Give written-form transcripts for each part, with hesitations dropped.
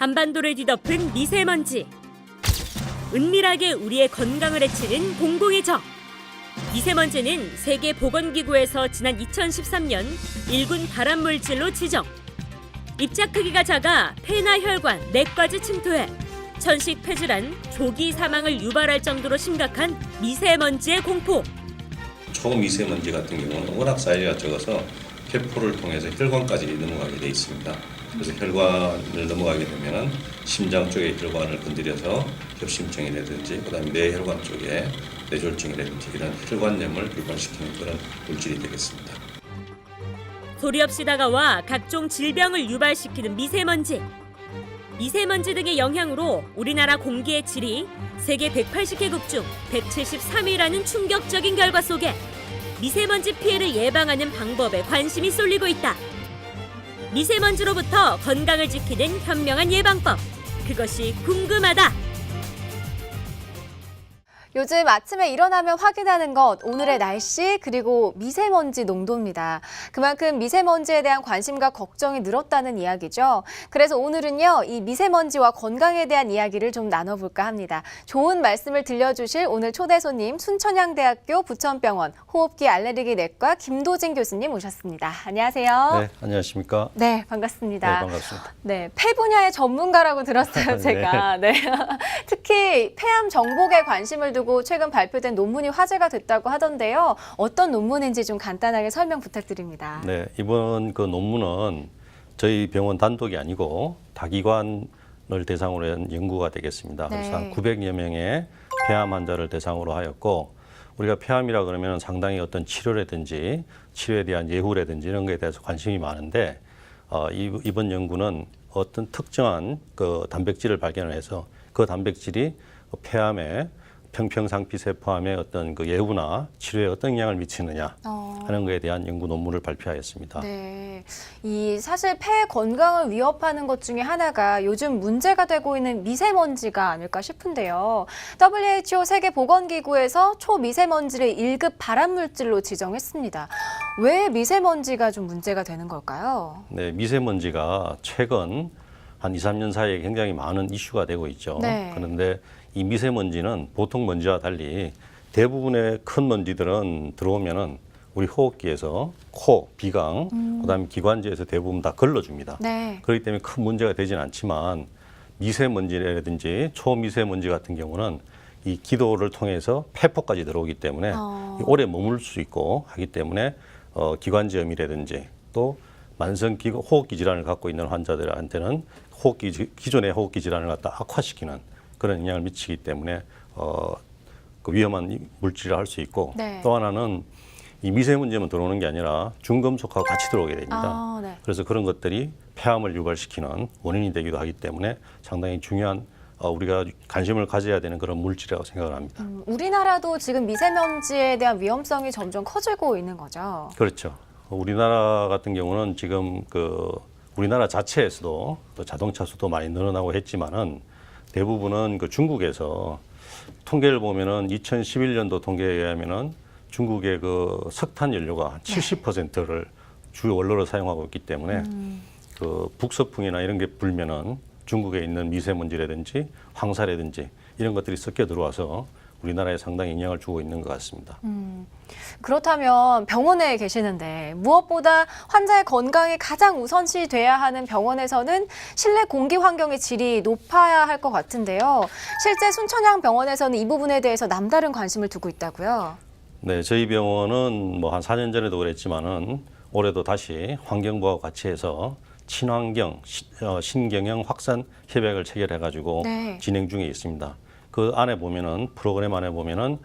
한반도를 뒤덮은 미세먼지. 은밀하게 우리의 건강을 해치는 공공의 적. 미세먼지는 세계보건기구에서 지난 2013년 1군 발암물질로 지정. 입자 크기가 작아 폐나 혈관, 내과지 침투해 천식 폐질환, 조기 사망을 유발할 정도로 심각한 미세먼지의 공포. 초미세먼지 같은 경우는 워낙 사이즈가 적어서 폐포를 통해서 혈관까지 넘어가게 돼 있습니다. 그래서 혈관을 넘어가게 되면은 심장 쪽의 혈관을 건드려서 협심증이라든지 그다음에 뇌혈관 쪽에 뇌졸중이라든지 이런 혈관염을 유발시키는 그런 물질이 되겠습니다. 소리 없이 다가와 각종 질병을 유발시키는 미세먼지. 미세먼지 등의 영향으로 우리나라 공기의 질이 세계 180개국 중 173위라는 충격적인 결과 속에 미세먼지 피해를 예방하는 방법에 관심이 쏠리고 있다. 미세먼지로부터 건강을 지키는 현명한 예방법. 그것이 궁금하다. 요즘 아침에 일어나면 확인하는 것, 오늘의 날씨 그리고 미세먼지 농도입니다. 그만큼 미세먼지에 대한 관심과 걱정이 늘었다는 이야기죠. 그래서 오늘은요, 이 미세먼지와 건강에 대한 이야기를 좀 나눠볼까 합니다. 좋은 말씀을 들려주실 오늘 초대 손님, 순천향대학교 부천병원 호흡기 알레르기 내과 김도진 교수님 모셨습니다. 안녕하세요. 네, 안녕하십니까? 네, 반갑습니다. 네, 반갑습니다. 네, 폐 분야의 전문가라고 들었어요, 제가. 네. 특히 폐암 정복에 관심을 두고 최근 발표된 논문이 화제가 됐다고 하던데요. 어떤 논문인지 좀 간단하게 설명 부탁드립니다. 네, 이번 그 논문은 저희 병원 단독이 아니고 다기관을 대상으로 한 연구가 되겠습니다. 네. 그래서 한 900여 명의 폐암 환자를 대상으로 하였고, 우리가 폐암이라 그러면 상당히 어떤 치료라든지 치료에 대한 예후라든지 이런 거에 대해서 관심이 많은데, 이번 연구는 어떤 특정한 그 단백질을 발견해서 그 단백질이 폐암에 평평상피세포암의 어떤 그 예후나 치료에 어떤 영향을 미치느냐 하는 것에 대한 연구 논문을 발표하였습니다. 네, 이 사실 폐 건강을 위협하는 것 중에 하나가 요즘 문제가 되고 있는 미세먼지가 아닐까 싶은데요. WHO 세계보건기구에서 초미세먼지를 1급 발암물질로 지정했습니다. 왜 미세먼지가 좀 문제가 되는 걸까요? 네, 미세먼지가 최근 한 2, 3년 사이에 굉장히 많은 이슈가 되고 있죠. 네. 그런데 이 미세먼지는 보통 먼지와 달리 대부분의 큰 먼지들은 들어오면은 우리 호흡기에서 코, 비강, 그다음에 기관지에서 대부분 다 걸러줍니다. 네. 그렇기 때문에 큰 문제가 되진 않지만 미세먼지라든지 초미세먼지 같은 경우는 이 기도를 통해서 폐포까지 들어오기 때문에 오래 머물 수 있고 하기 때문에 기관지염이라든지 또 만성 호흡기 질환을 갖고 있는 환자들한테는 기존의 호흡기 질환을 갖다 악화시키는 그런 영향을 미치기 때문에 그 위험한 물질을 할 수 있고, 네. 또 하나는 이 미세먼지만 들어오는 게 아니라 중금속하고 같이 들어오게 됩니다. 네. 그래서 그런 것들이 폐암을 유발시키는 원인이 되기도 하기 때문에 상당히 중요한 우리가 관심을 가져야 되는 그런 물질이라고 생각을 합니다. 우리나라도 지금 미세먼지에 대한 위험성이 점점 커지고 있는 거죠. 그렇죠. 우리나라 같은 경우는 지금 우리나라 자체에서도 또 자동차 수도 많이 늘어나고 했지만은 대부분은 중국에서 통계를 보면은 2011년도 통계에 의하면은 중국의 석탄 연료가 70%를 주요 원료로 사용하고 있기 때문에 북서풍이나 이런 게 불면은 중국에 있는 미세먼지라든지 황사라든지 이런 것들이 섞여 들어와서 우리나라에 상당히 영향을 주고 있는 것 같습니다. 그렇다면 병원에 계시는데 무엇보다 환자의 건강이 가장 우선시 돼야 하는 병원에서는 실내 공기 환경의 질이 높아야 할 것 같은데요. 실제 순천향 병원에서는 이 부분에 대해서 남다른 관심을 두고 있다고요? 네, 저희 병원은 한 4년 전에도 그랬지만은 올해도 다시 환경부와 같이 해서 친환경 신경영 확산 협약을 체결해가지고 네. 진행 중에 있습니다. 그 안에 보면은 프로그램 안에 보면은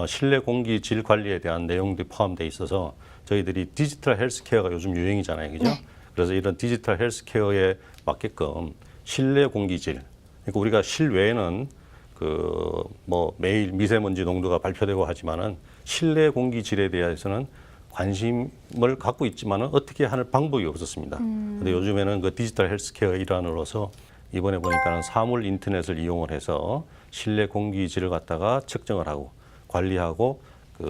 실내 공기 질 관리에 대한 내용들이 포함되어 있어서 저희들이 디지털 헬스케어가 요즘 유행이잖아요, 그죠? 네. 그래서 이런 디지털 헬스케어에 맞게끔 실내 공기질, 그러니까 우리가 실외에는 매일 미세먼지 농도가 발표되고 하지만은 실내 공기질에 대해서는 관심을 갖고 있지만은 어떻게 하는 방법이 없었습니다. 근데 요즘에는 디지털 헬스케어의 일환으로서 이번에 보니까는 사물 인터넷을 이용을 해서 실내 공기질을 갖다가 측정을 하고 관리하고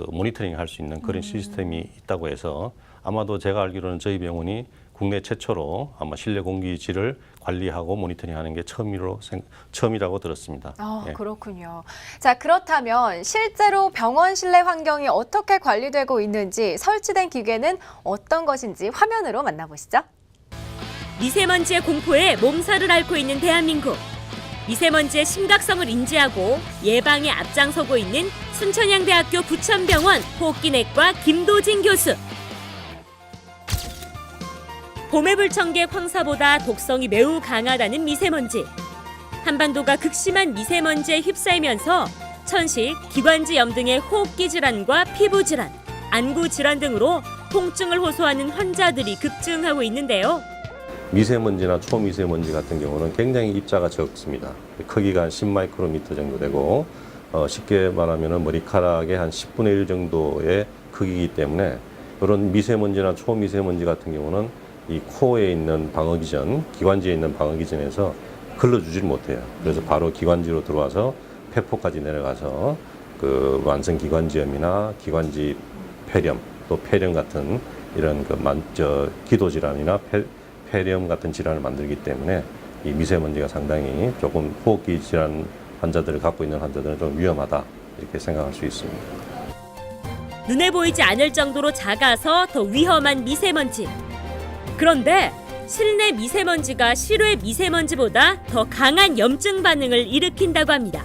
모니터링 할 수 있는 그런 시스템이 있다고 해서 아마도 제가 알기로는 저희 병원이 국내 최초로 아마 실내 공기질을 관리하고 모니터링하는 게 처음이라고 들었습니다. 예. 그렇군요. 자, 그렇다면 실제로 병원 실내 환경이 어떻게 관리되고 있는지, 설치된 기계는 어떤 것인지 화면으로 만나보시죠. 미세먼지의 공포에 몸살을 앓고 있는 대한민국. 미세먼지의 심각성을 인지하고 예방에 앞장서고 있는 순천향대학교 부천병원 호흡기내과 김도진 교수. 봄의 불청객 황사보다 독성이 매우 강하다는 미세먼지. 한반도가 극심한 미세먼지에 휩싸이면서 천식, 기관지염 등의 호흡기 질환과 피부 질환, 안구 질환 등으로 통증을 호소하는 환자들이 급증하고 있는데요. 미세먼지나 초미세먼지 같은 경우는 굉장히 입자가 적습니다. 크기가 한 10마이크로미터 정도 되고 쉽게 말하면 머리카락의 한 10분의 1 정도의 크기이기 때문에 그런 미세먼지나 초미세먼지 같은 경우는 이 코에 있는 방어기전, 기관지에 있는 방어기전에서 걸러주지를 못해요. 그래서 바로 기관지로 들어와서 폐포까지 내려가서 그 만성 기관지염이나 기관지 폐렴, 또 폐렴 같은 이런 기도 질환이나 폐렴 같은 질환을 만들기 때문에 이 미세먼지가 상당히 조금 호흡기 질환 환자들을 갖고 있는 환자들은 좀 위험하다 이렇게 생각할 수 있습니다. 눈에 보이지 않을 정도로 작아서 더 위험한 미세먼지. 그런데 실내 미세먼지가 실외 미세먼지보다 더 강한 염증 반응을 일으킨다고 합니다.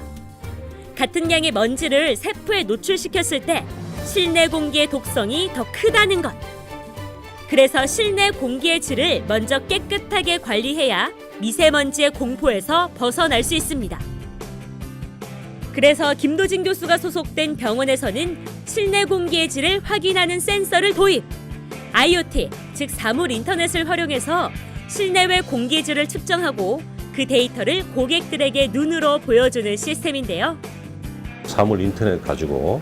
같은 양의 먼지를 세포에 노출시켰을 때 실내 공기의 독성이 더 크다는 것. 그래서 실내 공기의 질을 먼저 깨끗하게 관리해야 미세먼지의 공포에서 벗어날 수 있습니다. 그래서 김도진 교수가 소속된 병원에서는 실내 공기의 질을 확인하는 센서를 도입. IoT, 즉 사물 인터넷을 활용해서 실내외 공기의 질을 측정하고 그 데이터를 고객들에게 눈으로 보여주는 시스템인데요. 사물 인터넷 가지고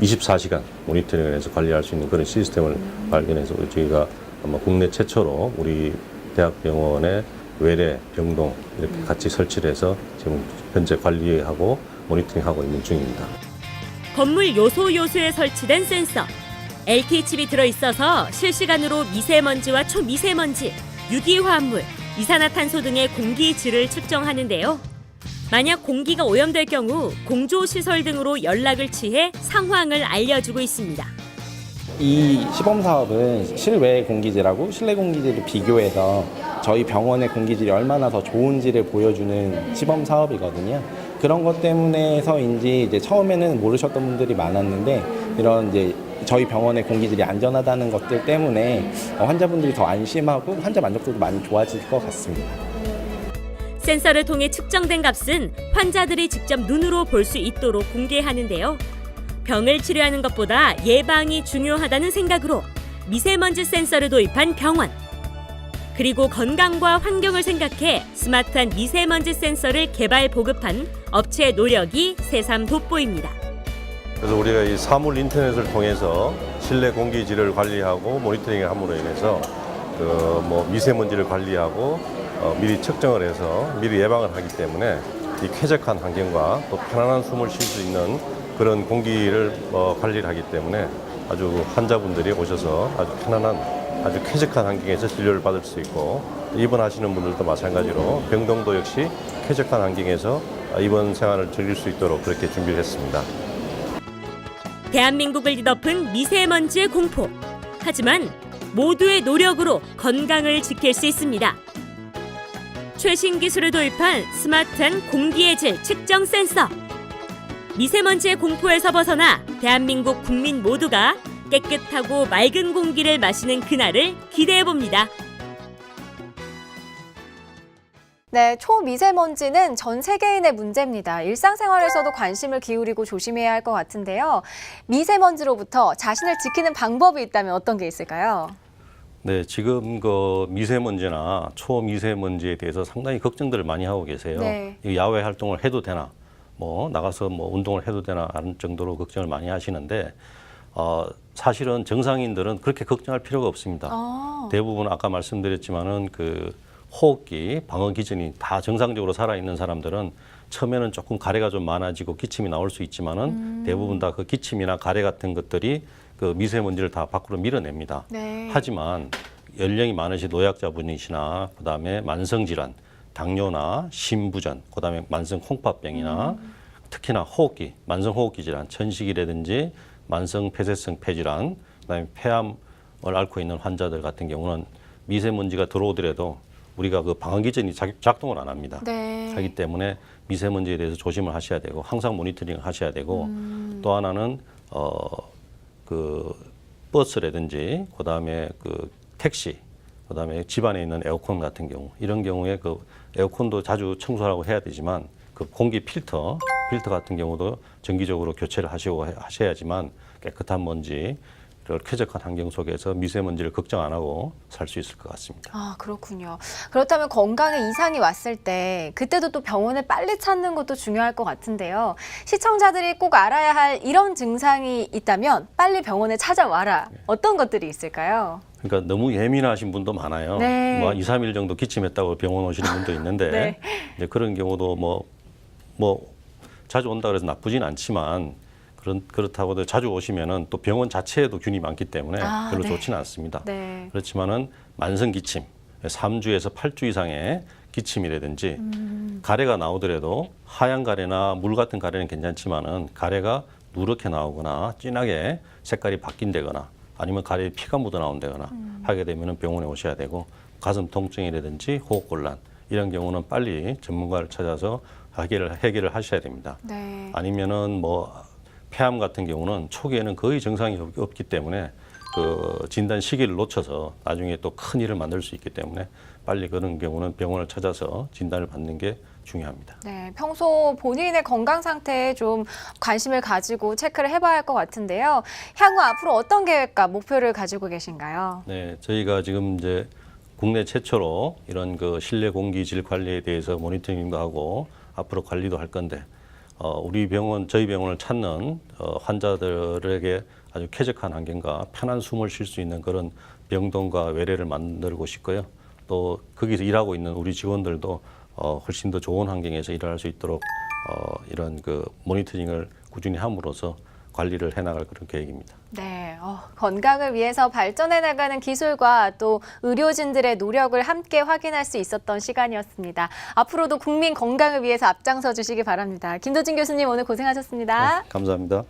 24시간 모니터링을 해서 관리할 수 있는 그런 시스템을 발견해서 저희가 아마 국내 최초로 우리 대학병원의 외래, 병동 이렇게 같이 설치를 해서 지금 현재 관리하고 모니터링하고 있는 중입니다. 건물 요소에 설치된 센서. LTE 칩이 들어있어서 실시간으로 미세먼지와 초미세먼지, 유기화합물, 이산화탄소 등의 공기질을 측정하는데요. 만약 공기가 오염될 경우 공조시설 등으로 연락을 취해 상황을 알려주고 있습니다. 이 시범 사업은 실외 공기질하고 실내 공기질을 비교해서 저희 병원의 공기질이 얼마나 더 좋은지를 보여주는 시범 사업이거든요. 그런 것 때문에서인지 이제 처음에는 모르셨던 분들이 많았는데 이런 이제 저희 병원의 공기질이 안전하다는 것들 때문에 환자분들이 더 안심하고 환자 만족도도 많이 좋아질 것 같습니다. 센서를 통해 측정된 값은 환자들이 직접 눈으로 볼 수 있도록 공개하는데요. 병을 치료하는 것보다 예방이 중요하다는 생각으로 미세먼지 센서를 도입한 병원. 그리고 건강과 환경을 생각해 스마트한 미세먼지 센서를 개발 보급한 업체의 노력이 새삼 돋보입니다. 그래서 우리가 이 사물 인터넷을 통해서 실내 공기질을 관리하고 모니터링을 함으로 인해서 미세먼지를 관리하고 미리 측정을 해서 미리 예방을 하기 때문에 이 쾌적한 환경과 또 편안한 숨을 쉴 수 있는 그런 공기를 관리를 하기 때문에 아주 환자분들이 오셔서 아주 편안한 아주 쾌적한 환경에서 진료를 받을 수 있고 입원하시는 분들도 마찬가지로 병동도 역시 쾌적한 환경에서 입원 생활을 즐길 수 있도록 그렇게 준비를 했습니다. 대한민국을 뒤덮은 미세먼지의 공포. 하지만 모두의 노력으로 건강을 지킬 수 있습니다. 최신 기술을 도입한 스마트한 공기의 질 측정 센서. 미세먼지의 공포에서 벗어나 대한민국 국민 모두가 깨끗하고 맑은 공기를 마시는 그날을 기대해 봅니다. 네, 초미세먼지는 전 세계인의 문제입니다. 일상생활에서도 관심을 기울이고 조심해야 할 것 같은데요. 미세먼지로부터 자신을 지키는 방법이 있다면 어떤 게 있을까요? 네, 지금 그 미세먼지나 초미세먼지에 대해서 상당히 걱정들을 많이 하고 계세요. 네. 이 야외 활동을 해도 되나, 나가서 운동을 해도 되나 하는 정도로 걱정을 많이 하시는데 사실은 정상인들은 그렇게 걱정할 필요가 없습니다. 대부분 아까 말씀드렸지만은 그 호흡기, 방어 기전이 다 정상적으로 살아있는 사람들은 처음에는 조금 가래가 좀 많아지고 기침이 나올 수 있지만은 대부분 다 그 기침이나 가래 같은 것들이 그 미세먼지를 다 밖으로 밀어냅니다. 네. 하지만 연령이 많으신 노약자분이시나 그다음에 만성 질환, 당뇨나 심부전, 그다음에 만성 콩팥병이나 특히나 호흡기, 만성 호흡기 질환, 천식이라든지 만성 폐쇄성 폐질환, 그다음에 폐암을 앓고 있는 환자들 같은 경우는 미세먼지가 들어오더라도 우리가 그 방화기전이 작동을 안 합니다. 네. 하기 때문에 미세먼지에 대해서 조심을 하셔야 되고 항상 모니터링을 하셔야 되고 또 하나는 그 버스라든지 그다음에 그 택시 그다음에 집안에 있는 에어컨 같은 경우 이런 경우에 그 에어컨도 자주 청소하고 해야 되지만 그 공기 필터 같은 경우도 정기적으로 교체를 하시고 하셔야지만 깨끗한 먼지 쾌적한 환경 속에서 미세먼지를 걱정 안 하고 살 수 있을 것 같습니다. 아, 그렇군요. 그렇다면 건강에 이상이 왔을 때 그때도 또 병원을 빨리 찾는 것도 중요할 것 같은데요. 시청자들이 꼭 알아야 할 이런 증상이 있다면 빨리 병원에 찾아와라. 어떤 것들이 있을까요? 그러니까 너무 예민하신 분도 많아요. 네. 뭐 2, 3일 정도 기침했다고 병원 오시는 분도 있는데 네. 이제 그런 경우도 뭐 자주 온다 그래서 나쁘진 않지만 그렇다고도 자주 오시면은 또 병원 자체에도 균이 많기 때문에 별로 네. 좋지는 않습니다. 네. 그렇지만은 만성 기침, 3주에서 8주 이상의 기침이라든지 가래가 나오더라도 하얀 가래나 물 같은 가래는 괜찮지만은 가래가 누렇게 나오거나 진하게 색깔이 바뀐다거나 아니면 가래에 피가 묻어 나온다거나 하게 되면은 병원에 오셔야 되고 가슴 통증이라든지 호흡곤란 이런 경우는 빨리 전문가를 찾아서 해결을 하셔야 됩니다. 네. 아니면은 뭐 폐암 같은 경우는 초기에는 거의 증상이 없기 때문에 그 진단 시기를 놓쳐서 나중에 또 큰 일을 만들 수 있기 때문에 빨리 그런 경우는 병원을 찾아서 진단을 받는 게 중요합니다. 네, 평소 본인의 건강 상태에 좀 관심을 가지고 체크를 해봐야 할 것 같은데요. 향후 앞으로 어떤 계획과 목표를 가지고 계신가요? 네, 저희가 지금 이제 국내 최초로 이런 그 실내 공기 질 관리에 대해서 모니터링도 하고 앞으로 관리도 할 건데 우리 병원, 저희 병원을 찾는 환자들에게 아주 쾌적한 환경과 편한 숨을 쉴 수 있는 그런 병동과 외래를 만들고 싶고요. 또 거기서 일하고 있는 우리 직원들도 훨씬 더 좋은 환경에서 일할 수 있도록 이런 그 모니터링을 꾸준히 함으로써 관리를 해나갈 그런 계획입니다. 네, 건강을 위해서 발전해 나가는 기술과 또 의료진들의 노력을 함께 확인할 수 있었던 시간이었습니다. 앞으로도 국민 건강을 위해서 앞장서 주시기 바랍니다. 김도진 교수님 오늘 고생하셨습니다. 네, 감사합니다.